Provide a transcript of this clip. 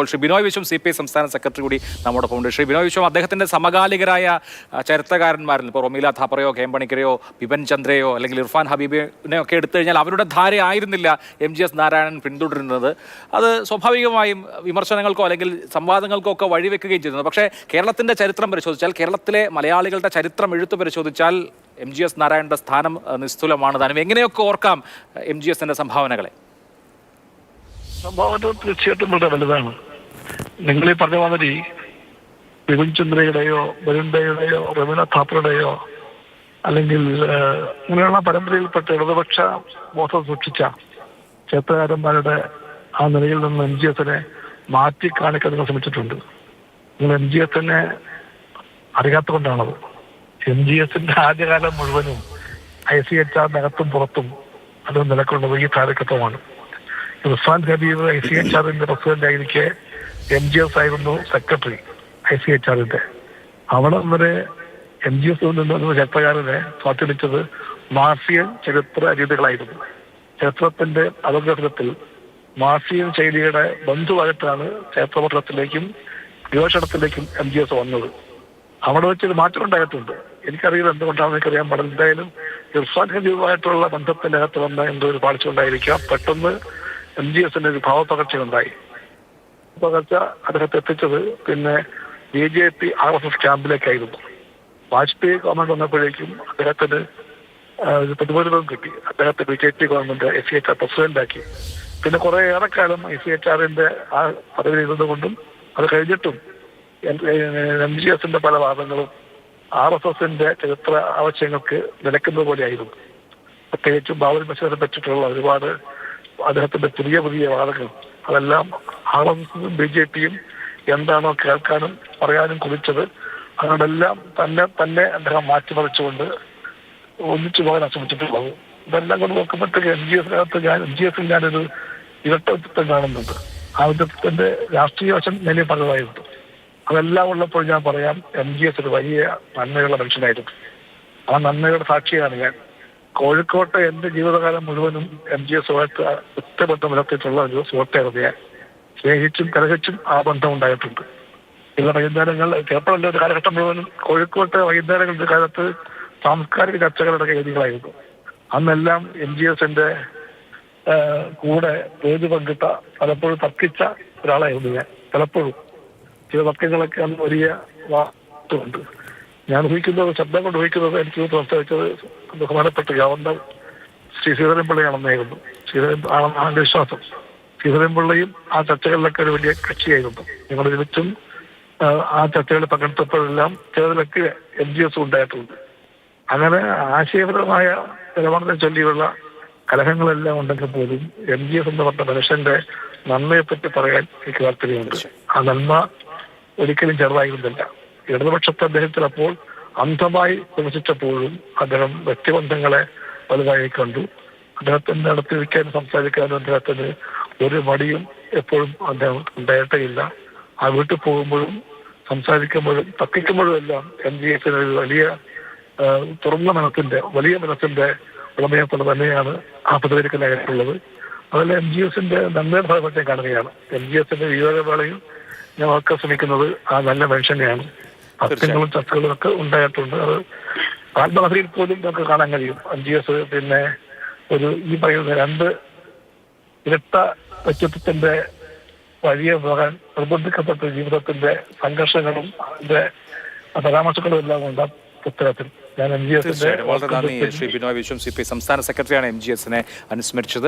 Shri Binoy Viswam CPI സംസ്ഥാന secretary കൂടി നമ്മോടൊപ്പം ഉണ്ട്. ശ്രീ ബിനോയ് വിശ്വം അദ്ദേഹത്തിന്റെ സമകാലികരായ ചരിത്രകാരന്മാരിൽ ഇപ്പോൾ റൊമീല ഥാപ്പറയോ കേമ്പണിക്കരയോ ബിപിൻ ചന്ദ്രയോ അല്ലെങ്കിൽ ഇർഫാൻ ഹബീബിനെ ഒക്കെ എടുത്തു കഴിഞ്ഞാൽ അവരുടെ ധാരയായിരുന്നില്ല MGS നാരായണൻ പിന്തുടരുന്നത്. അത് സ്വാഭാവികമായും വിമർശനങ്ങൾക്കോ അല്ലെങ്കിൽ സംവാദങ്ങൾക്കോ ഒക്കെ വഴിവെക്കുകയും ചെയ്യുന്നത്. പക്ഷേ കേരളത്തിന്റെ ചരിത്രം പരിശോധിച്ചാൽ, കേരളത്തിലെ മലയാളികളുടെ ചരിത്രം എഴുത്തു പരിശോധിച്ചാൽ MGS നാരായണന്റെ സ്ഥാനം നിസ്തുലമാണ് താനും. എങ്ങനെയൊക്കെ ഓർക്കാം MGSന്റെ സംഭാവനകളെ? സംഭാവന തീർച്ചയായിട്ടും വളരെ വലുതാണ്. നിങ്ങളീ പറഞ്ഞ മാതിരി ബിപിൻ ചന്ദ്രയുടെയോ ബരുണ്ടയുടെയോ റമീല ഥാപ്പറുടെയോ അല്ലെങ്കിൽ ഇങ്ങനെയുള്ള പരമ്പരയിൽപ്പെട്ട ഇടതുപക്ഷ ബോധം സൂക്ഷിച്ച ചരിത്രകാരന്മാരുടെ ആ നിലയിൽ നിന്ന് MGSനെ മാറ്റി കാണിക്കാൻ നിങ്ങൾ ശ്രമിച്ചിട്ടുണ്ട്. നിങ്ങൾ MGSനെ അറിയാത്തതുകൊണ്ടാണത്. MGSന്റെ ആദ്യകാലം മുഴുവനും ICHR-നകത്തും പുറത്തും അത് നിലകൊണ്ടത് ഈ കാലഘട്ടമാണ്. ഇർഫാൻ ഹബീബ് ICHR-ന്റെ പ്രസിഡന്റ് ആയിരിക്കെ MGS ആയിരുന്നു സെക്രട്ടറി ICHR-ന്റെ. അവിടെ വരെ MGS നിന്ന് ചരിത്രകാരനെ സ്വാധീനിച്ചത് മാർസിയൻ ചരിത്ര രീതികളായിരുന്നു. ചരിത്രത്തിന്റെ അപഗ്രഥനത്തിൽ മാർസിയൻ ശൈലിയുടെ ബന്ധുവായിട്ടാണ് ചരിത്രപഠനത്തിലേക്കും വിമർശനത്തിലേക്കും MGS വന്നത്. അവിടെ വെച്ചൊരു മാറ്റം ഉണ്ടായിട്ടുണ്ട്. എനിക്കറിയില്ല എന്തുകൊണ്ടാണെന്ന് എനിക്കറിയാൻ പാടില്ല. എന്തായാലും ഇർഫാൻ ഹബീബുമായിട്ടുള്ള ബന്ധത്തിന്റെ അകത്ത് വന്ന എന്തോ ഒരു പാളിച്ച ഉണ്ടായിരിക്കാം. പെട്ടെന്ന് MGSന്റെ ഒരു ഭാവപകർച്ചയുണ്ടായി. പകർച്ച അദ്ദേഹത്തെ എത്തിച്ചത് പിന്നെ BJP RSS ക്യാമ്പിലേക്കായിരുന്നു. വാജ്പേയി ഗവൺമെന്റ് വന്നപ്പോഴേക്കും അദ്ദേഹത്തിന് പ്രതിഫലം കിട്ടി. അദ്ദേഹത്തെ BJP ഗവൺമെന്റ് ICHR പ്രസിഡന്റാക്കി. പിന്നെ കുറെ ഏറെക്കാലം ICHR-ന്റെ ആ പദവി ഇരുന്നുകൊണ്ടും അത് കഴിഞ്ഞിട്ടും MGSന്റെ പല വാദങ്ങളും RSSന്റെ ചരിത്ര ആവശ്യങ്ങൾക്ക് നിലക്കുന്നത് പോലെയായിരുന്നു. പ്രത്യേകിച്ചും ബാബരി മസ്ജിദിനെ പറ്റിയിട്ടുള്ള ഒരുപാട് അദ്ദേഹത്തിന്റെ പുതിയ പുതിയ വാദങ്ങൾ അതെല്ലാം RSSും BJPയും എന്താണോ കേൾക്കാനും പറയാനും കുറിച്ചത് അതുകൊണ്ടെല്ലാം തന്നെ അദ്ദേഹം മാറ്റിമറിച്ചുകൊണ്ട് ഒന്നിച്ചു പോകാൻ ശ്രമിച്ചിട്ടുള്ളത്. ഇതെല്ലാം കൊണ്ട് നോക്കുമ്പോഴത്തേക്ക് MGSൽ ഞാനൊരു ഇരട്ട വ്യക്തിത്വം കാണുന്നുണ്ട്. ആ വ്യക്തിത്വത്തിന്റെ രാഷ്ട്രീയ വശം ഞാൻ പറഞ്ഞതായിരുന്നു. അതെല്ലാം ഉള്ളപ്പോൾ ഞാൻ പറയാം MGS ഒരു വലിയ നന്മയുള്ള മനുഷ്യനായിരുന്നു. ആ നന്മയുടെ സാക്ഷിയാണ് ഞാൻ. കോഴിക്കോട്ടെ എന്റെ ജീവിതകാലം മുഴുവനും MGSുമായിട്ട് ഒറ്റബന്ധം പുലർത്തിയിട്ടുള്ള ഒരു സുഹൃത്തായിരുന്നു ഞാൻ. സ്നേഹിച്ചും കലഹിച്ചും ആ ബന്ധം ഉണ്ടായിട്ടുണ്ട്. ചില വൈകുന്നേരങ്ങൾ കേരളത്തിലെ ഒരു കാലഘട്ടം മുഴുവനും കോഴിക്കോട്ടെ വൈകുന്നേരങ്ങളുടെ കാലത്ത് സാംസ്കാരിക ചർച്ചകളുടെ വേദികളായിരുന്നു. അന്നെല്ലാം MGSന്റെ കൂടെ വേദി പങ്കിട്ട പലപ്പോഴും തർക്കിച്ച ഒരാളായിരുന്നു ഞാൻ. പലപ്പോഴും ചില തർക്കങ്ങളൊക്കെ അന്ന് വലിയ വാർത്തയുണ്ട്. ഞാൻ ഊഹിക്കുന്നത് ശബ്ദം കൊണ്ട് ഊഹിക്കുന്നത് എനിക്ക് സംസാരിച്ചത് ബഹുമാനപ്പെട്ട ഗവർണർ ശ്രീ ശ്രീധരൻപിള്ളയാണെന്നായിരുന്നു. ആണെന്നാണ് എന്റെ വിശ്വാസം. ശ്രീധരൻപിള്ളയും ആ ചർച്ചകളിലൊക്കെ ഒരു വലിയ കക്ഷിയായിരുന്നു. ഞങ്ങൾ ഒരുമിച്ചും ആ ചർച്ചകളിൽ പങ്കെടുത്തപ്പോഴെല്ലാം ചിലതിലൊക്കെ MGS ഉണ്ടായിട്ടുണ്ട്. അങ്ങനെ ആശയപരമായ നിലപാടിനെ ചൊല്ലിയുള്ള കലഹങ്ങളെല്ലാം ഉണ്ടെങ്കിൽ പോലും MGS എന്ന് പറഞ്ഞ മനുഷ്യന്റെ നന്മയെപ്പറ്റി പറയാൻ എനിക്ക് താല്പര്യമുണ്ട്. ആ നന്മ ഒരിക്കലും ചെറുതായിരുന്നില്ല. ഇടതുപക്ഷത്തെ അദ്ദേഹത്തിൽ അപ്പോൾ അന്ധമായി വിമർശിച്ചപ്പോഴും അദ്ദേഹം വ്യക്തിബന്ധങ്ങളെ വലുതായി കണ്ടു. അദ്ദേഹത്തിന്റെ അടുത്ത് ഇരിക്കാനും സംസാരിക്കാനും അദ്ദേഹത്തിന് ഒരു മടിയും എപ്പോഴും അദ്ദേഹം ഉണ്ടായിട്ടേയില്ല. ആ വീട്ടിൽ പോകുമ്പോഴും സംസാരിക്കുമ്പോഴും തർക്കിക്കുമ്പോഴും എല്ലാം MGSന് ഒരു വലിയ തുറന്ന വലിയ മനസ്സിന്റെ ഉടമയെ പോലെ തന്നെയാണ് ആ പദവിയിലേക്കുള്ളത്. അതിൽ MGSന്റെ നന്മയുടെ ഭാഗത്തെ കാണുകയാണ്. MGSന്റെ വിവേകവേളയിൽ ഞങ്ങളൊക്കെ ശ്രമിക്കുന്നത് ആ നല്ല മനുഷ്യനെയാണ്. സത്യങ്ങളും ചർച്ചകളും ഒക്കെ ഉണ്ടായിട്ടുണ്ട്. അത് ആത്മകഥയിൽ പോലും നമുക്ക് കാണാൻ കഴിയും. MGS പിന്നെ ഈ പറയുന്ന രണ്ട് ഇരട്ട വ്യക്തിത്വത്തിന്റെ വഴിയെ പോകാൻ നിർബന്ധിക്കപ്പെട്ട ജീവിതത്തിന്റെ സംഘർഷങ്ങളും അതിന്റെ പരാമർശങ്ങളും എല്ലാം ഉണ്ട് പുസ്തകത്തിൽ. ഞാൻ MGSന്റെ വളരെ നന്ദി ശ്രീ ബിനോയ് വിശ്വം CPI സംസ്ഥാന സെക്രട്ടറിയാണ് MGSനെ അനുസ്മരിച്ചത്.